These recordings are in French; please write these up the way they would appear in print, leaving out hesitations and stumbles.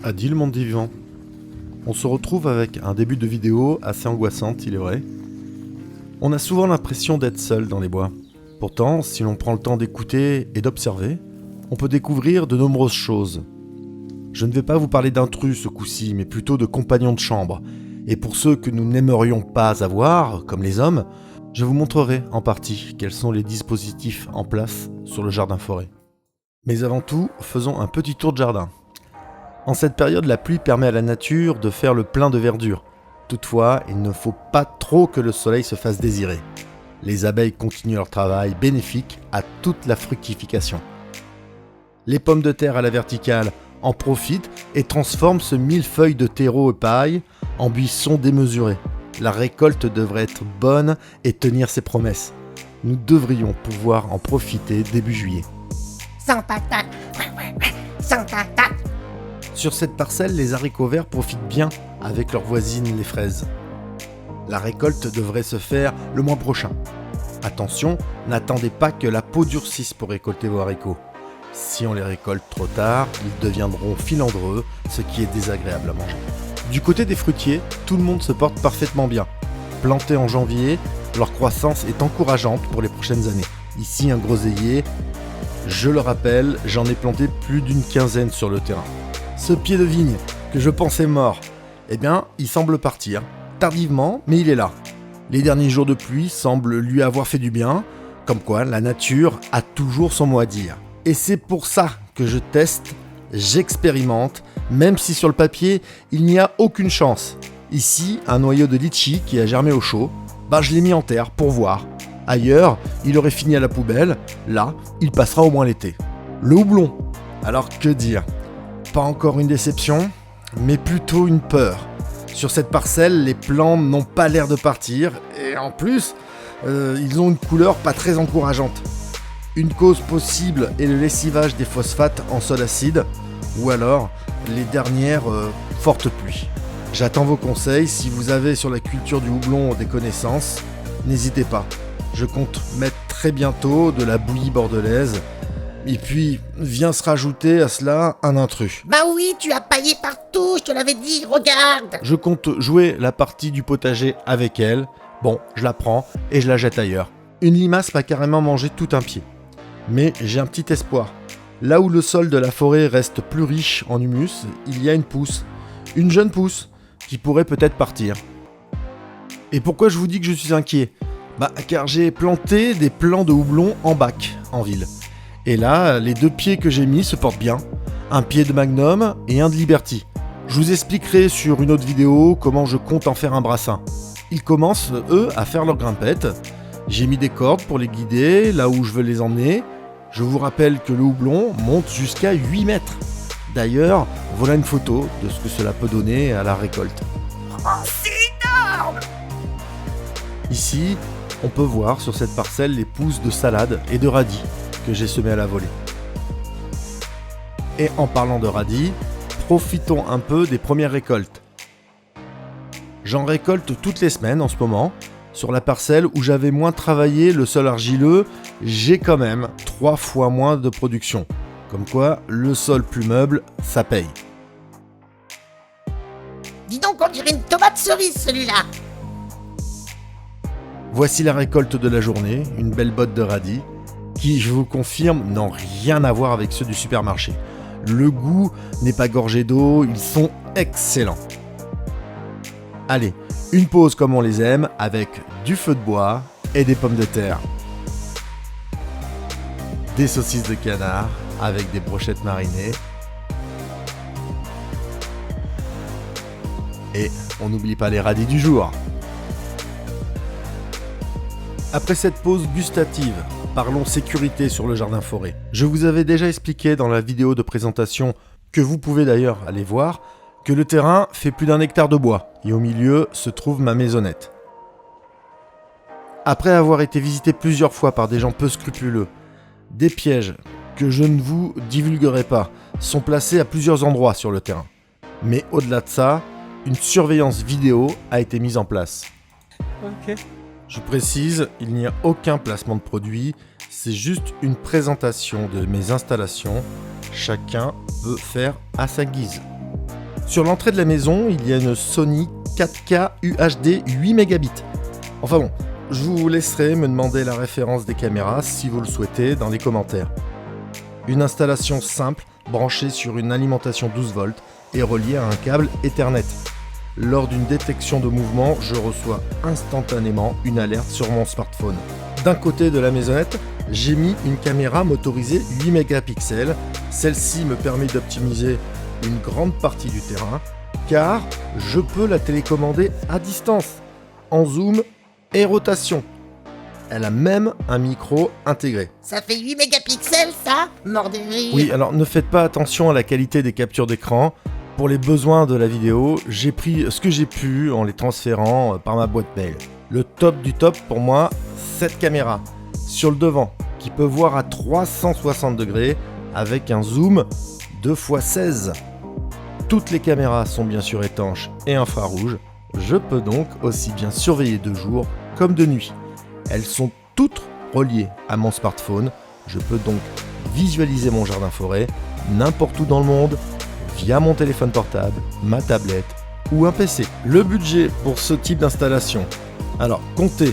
A dit le monde des vivants. On se retrouve avec un début de vidéo assez angoissante, il est vrai. On a souvent l'impression d'être seul dans les bois. Pourtant, si l'on prend le temps d'écouter et d'observer, on peut découvrir de nombreuses choses. Je ne vais pas vous parler d'intrus ce coup-ci, mais plutôt de compagnons de chambre. Et pour ceux que nous n'aimerions pas avoir, comme les hommes, je vous montrerai en partie quels sont les dispositifs en place sur le jardin-forêt. Mais avant tout, faisons un petit tour de jardin. En cette période, la pluie permet à la nature de faire le plein de verdure. Toutefois, il ne faut pas trop que le soleil se fasse désirer. Les abeilles continuent leur travail bénéfique à toute la fructification. Les pommes de terre à la verticale en profitent et transforment ce millefeuille de terreau et paille en buisson démesuré. La récolte devrait être bonne et tenir ses promesses. Nous devrions pouvoir en profiter début juillet. Sans patate, sans patate. Sur cette parcelle, les haricots verts profitent bien avec leurs voisines les fraises. La récolte devrait se faire le mois prochain. Attention, n'attendez pas que la peau durcisse pour récolter vos haricots. Si on les récolte trop tard, ils deviendront filandreux, ce qui est désagréable à manger. Du côté des fruitiers, tout le monde se porte parfaitement bien. Plantés en janvier, leur croissance est encourageante pour les prochaines années. Ici, un groseillier. Je le rappelle, j'en ai planté plus d'une quinzaine sur le terrain. Ce pied de vigne, que je pensais mort, eh bien, il semble partir. Tardivement, mais il est là. Les derniers jours de pluie semblent lui avoir fait du bien, comme quoi la nature a toujours son mot à dire. Et c'est pour ça que je teste, j'expérimente, même si sur le papier, il n'y a aucune chance. Ici, un noyau de litchi qui a germé au chaud, je l'ai mis en terre pour voir. Ailleurs, il aurait fini à la poubelle, là, il passera au moins l'été. Le houblon, alors que dire ? Pas encore une déception, mais plutôt une peur. Sur cette parcelle, les plants n'ont pas l'air de partir, et en plus, ils ont une couleur pas très encourageante. Une cause possible est le lessivage des phosphates en sol acide, ou alors les dernières fortes pluies. J'attends vos conseils, si vous avez sur la culture du houblon des connaissances, n'hésitez pas. Je compte mettre très bientôt de la bouillie bordelaise, et puis vient se rajouter à cela un intrus. Bah oui, tu as paillé partout, je te l'avais dit, regarde. Je compte jouer la partie du potager avec elle. Bon, je la prends et je la jette ailleurs. Une limace m'a carrément mangé tout un pied. Mais j'ai un petit espoir. Là où le sol de la forêt reste plus riche en humus, il y a une pousse. Une jeune pousse, qui pourrait peut-être partir. Et pourquoi je vous dis que je suis inquiet ? Car j'ai planté des plants de houblon en bac, en ville. Et là, les deux pieds que j'ai mis se portent bien. Un pied de Magnum et un de Liberty. Je vous expliquerai sur une autre vidéo comment je compte en faire un brassin. Ils commencent, eux, à faire leur grimpette. J'ai mis des cordes pour les guider là où je veux les emmener. Je vous rappelle que le houblon monte jusqu'à 8 mètres. D'ailleurs, voilà une photo de ce que cela peut donner à la récolte. Oh, c'est énorme. Ici, on peut voir sur cette parcelle les pousses de salade et de radis que j'ai semées à la volée. Et en parlant de radis, profitons un peu des premières récoltes. J'en récolte toutes les semaines en ce moment. Sur la parcelle où j'avais moins travaillé le sol argileux, j'ai quand même 3 fois moins de production. Comme quoi, le sol plus meuble, ça paye. Dis donc, on dirait une tomate cerise celui-là. Voici la récolte de la journée, une belle botte de radis, qui, je vous confirme, n'ont rien à voir avec ceux du supermarché. Le goût n'est pas gorgé d'eau, ils sont excellents. Allez, une pause comme on les aime, avec du feu de bois et des pommes de terre. Des saucisses de canard avec des brochettes marinées. Et on n'oublie pas les radis du jour. Après cette pause gustative, parlons sécurité sur le jardin-forêt. Je vous avais déjà expliqué dans la vidéo de présentation, que vous pouvez d'ailleurs aller voir, que le terrain fait plus d'1 hectare de bois, et au milieu se trouve ma maisonnette. Après avoir été visité plusieurs fois par des gens peu scrupuleux, des pièges, que je ne vous divulguerai pas, sont placés à plusieurs endroits sur le terrain. Mais au-delà de ça, une surveillance vidéo a été mise en place. Ok. Je précise, il n'y a aucun placement de produit, c'est juste une présentation de mes installations. Chacun peut faire à sa guise. Sur l'entrée de la maison, il y a une Sony 4K UHD 8 Mbps. Enfin bon, je vous laisserai me demander la référence des caméras si vous le souhaitez dans les commentaires. Une installation simple, branchée sur une alimentation 12 volts et reliée à un câble Ethernet. Lors d'une détection de mouvement, je reçois instantanément une alerte sur mon smartphone. D'un côté de la maisonnette, j'ai mis une caméra motorisée 8 mégapixels. Celle-ci me permet d'optimiser une grande partie du terrain, car je peux la télécommander à distance, en zoom et rotation. Elle a même un micro intégré. Ça fait 8 mégapixels, ça? Mort de rire. Oui, alors ne faites pas attention à la qualité des captures d'écran. Pour les besoins de la vidéo, j'ai pris ce que j'ai pu en les transférant par ma boîte mail. Le top du top pour moi, cette caméra sur le devant qui peut voir à 360 degrés avec un zoom 2x16. Toutes les caméras sont bien sûr étanches et infrarouges. Je peux donc aussi bien surveiller de jour comme de nuit. Elles sont toutes reliées à mon smartphone. Je peux donc visualiser mon jardin-forêt n'importe où dans le monde via mon téléphone portable, ma tablette ou un PC. Le budget pour ce type d'installation. Alors, comptez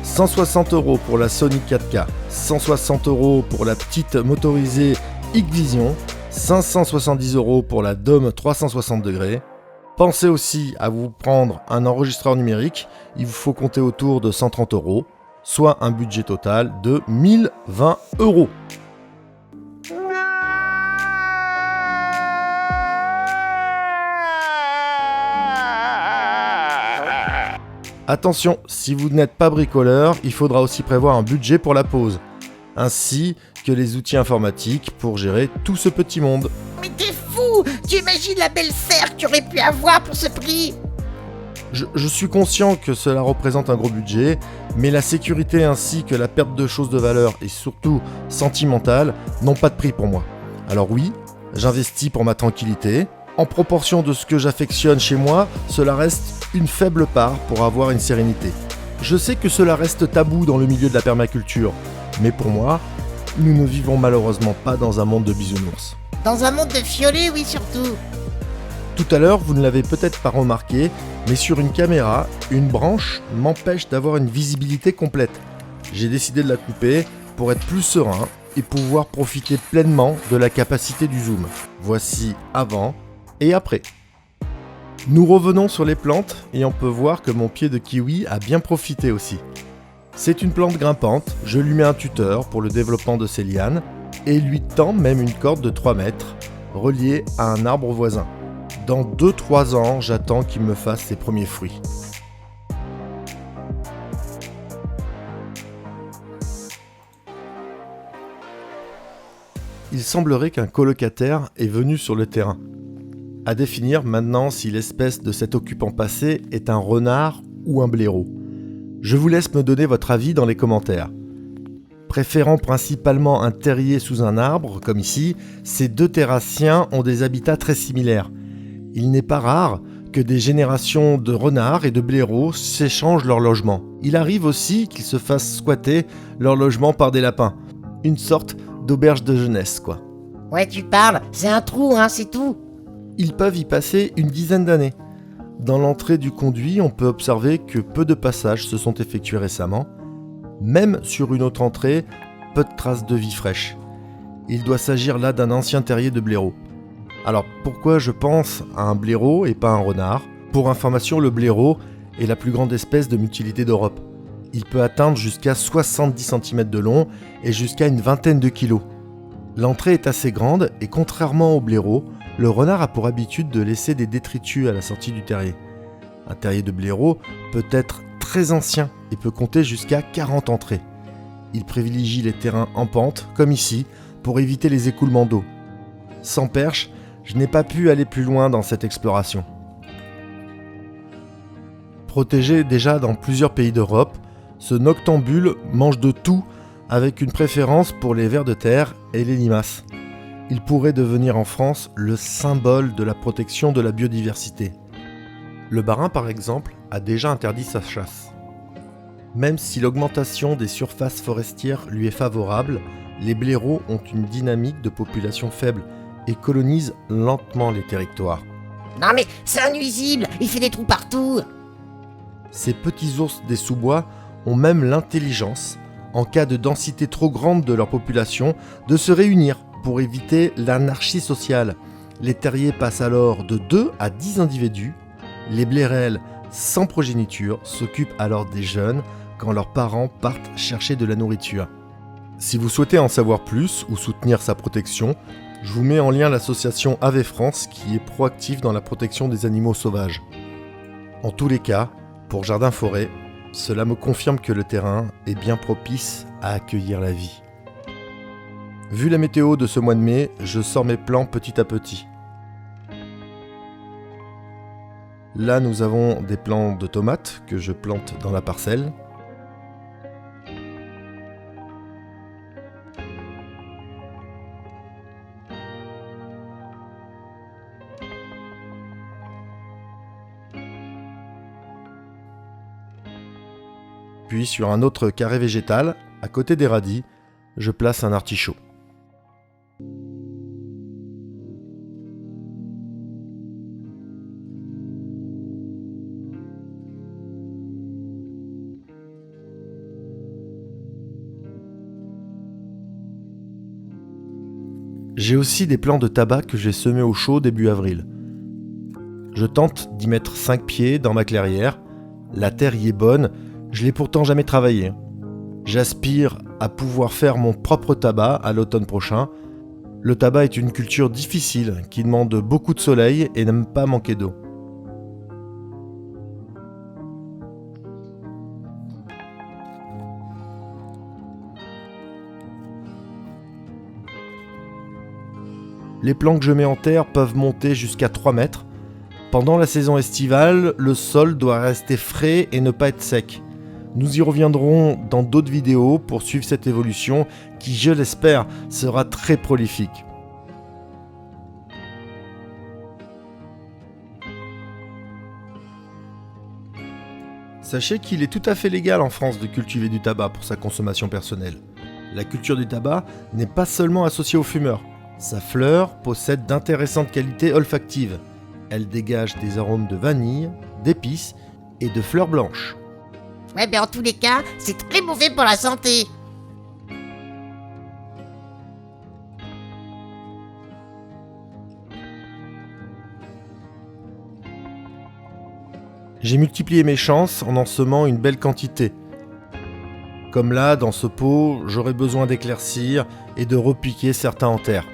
160 € pour la Sony 4K, 160 € pour la petite motorisée Hikvision, 570 € pour la Dome 360 degrés. Pensez aussi à vous prendre un enregistreur numérique, il vous faut compter autour de 130 €, soit un budget total de 1020 €. Attention, si vous n'êtes pas bricoleur, il faudra aussi prévoir un budget pour la pose, ainsi que les outils informatiques pour gérer tout ce petit monde. Mais t'es fou! Tu imagines la belle serre que tu aurais pu avoir pour ce prix? Je suis conscient que cela représente un gros budget, mais la sécurité ainsi que la perte de choses de valeur et surtout sentimentale n'ont pas de prix pour moi. Alors oui, j'investis pour ma tranquillité. En proportion de ce que j'affectionne chez moi, cela reste une faible part pour avoir une sérénité. Je sais que cela reste tabou dans le milieu de la permaculture, mais pour moi, nous ne vivons malheureusement pas dans un monde de bisounours. Dans un monde de fiolets, oui, surtout. Tout à l'heure, vous ne l'avez peut-être pas remarqué, mais sur une caméra, une branche m'empêche d'avoir une visibilité complète. J'ai décidé de la couper pour être plus serein et pouvoir profiter pleinement de la capacité du zoom. Voici avant et après. Nous revenons sur les plantes et on peut voir que mon pied de kiwi a bien profité aussi. C'est une plante grimpante, je lui mets un tuteur pour le développement de ses lianes et lui tends même une corde de 3 mètres reliée à un arbre voisin. Dans 2-3 ans, j'attends qu'il me fasse ses premiers fruits. Il semblerait qu'un colocataire est venu sur le terrain. À définir maintenant si l'espèce de cet occupant passé est un renard ou un blaireau. Je vous laisse me donner votre avis dans les commentaires. Préférant principalement un terrier sous un arbre, comme ici, ces deux terrassiens ont des habitats très similaires. Il n'est pas rare que des générations de renards et de blaireaux s'échangent leur logement. Il arrive aussi qu'ils se fassent squatter leur logement par des lapins. Une sorte d'auberge de jeunesse, quoi. Ouais, tu parles, c'est un trou, hein, c'est tout. Ils peuvent y passer une dizaine d'années. Dans l'entrée du conduit, on peut observer que peu de passages se sont effectués récemment. Même sur une autre entrée, peu de traces de vie fraîche. Il doit s'agir là d'un ancien terrier de blaireau. Alors pourquoi je pense à un blaireau et pas un renard? Pour information, le blaireau est la plus grande espèce de mutilité d'Europe. Il peut atteindre jusqu'à 70 cm de long et jusqu'à une vingtaine de kilos. L'entrée est assez grande et contrairement au blaireau, le renard a pour habitude de laisser des détritus à la sortie du terrier. Un terrier de blaireau peut être très ancien et peut compter jusqu'à 40 entrées. Il privilégie les terrains en pente, comme ici, pour éviter les écoulements d'eau. Sans perche, je n'ai pas pu aller plus loin dans cette exploration. Protégé déjà dans plusieurs pays d'Europe, ce noctambule mange de tout avec une préférence pour les vers de terre et les limaces. Il pourrait devenir en France le symbole de la protection de la biodiversité. Le Bas-Rhin, par exemple, a déjà interdit sa chasse. Même si l'augmentation des surfaces forestières lui est favorable, les blaireaux ont une dynamique de population faible et colonisent lentement les territoires. Non mais c'est un nuisible, il fait des trous partout. Ces petits ours des sous-bois ont même l'intelligence, en cas de densité trop grande de leur population, de se réunir pour éviter l'anarchie sociale. Les terriers passent alors de 2 à 10 individus. Les blaireaux sans progéniture s'occupent alors des jeunes quand leurs parents partent chercher de la nourriture. Si vous souhaitez en savoir plus ou soutenir sa protection, je vous mets en lien l'association Ave France qui est proactive dans la protection des animaux sauvages. En tous les cas, pour Jardin Forêt, cela me confirme que le terrain est bien propice à accueillir la vie. Vu la météo de ce mois de mai, je sors mes plants petit à petit. Là, nous avons des plants de tomates que je plante dans la parcelle. Puis sur un autre carré végétal, à côté des radis, je place un artichaut. J'ai aussi des plants de tabac que j'ai semés au chaud début avril. Je tente d'y mettre 5 pieds dans ma clairière. La terre y est bonne, je l'ai pourtant jamais travaillé. J'aspire à pouvoir faire mon propre tabac à l'automne prochain. Le tabac est une culture difficile qui demande beaucoup de soleil et n'aime pas manquer d'eau. Les plants que je mets en terre peuvent monter jusqu'à 3 mètres. Pendant la saison estivale, le sol doit rester frais et ne pas être sec. Nous y reviendrons dans d'autres vidéos pour suivre cette évolution qui, je l'espère, sera très prolifique. Sachez qu'il est tout à fait légal en France de cultiver du tabac pour sa consommation personnelle. La culture du tabac n'est pas seulement associée aux fumeurs. Sa fleur possède d'intéressantes qualités olfactives. Elle dégage des arômes de vanille, d'épices et de fleurs blanches. Ouais, mais en tous les cas, c'est très mauvais pour la santé. J'ai multiplié mes chances en semant une belle quantité. Comme là, dans ce pot, j'aurai besoin d'éclaircir et de repiquer certains en terre.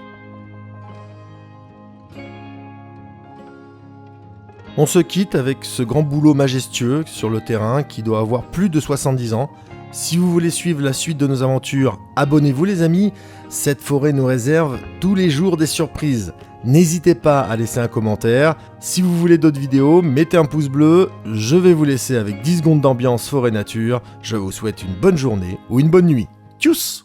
On se quitte avec ce grand boulot majestueux sur le terrain qui doit avoir plus de 70 ans. Si vous voulez suivre la suite de nos aventures, abonnez-vous les amis, cette forêt nous réserve tous les jours des surprises. N'hésitez pas à laisser un commentaire. Si vous voulez d'autres vidéos, mettez un pouce bleu. Je vais vous laisser avec 10 secondes d'ambiance forêt nature. Je vous souhaite une bonne journée ou une bonne nuit. Tchuss!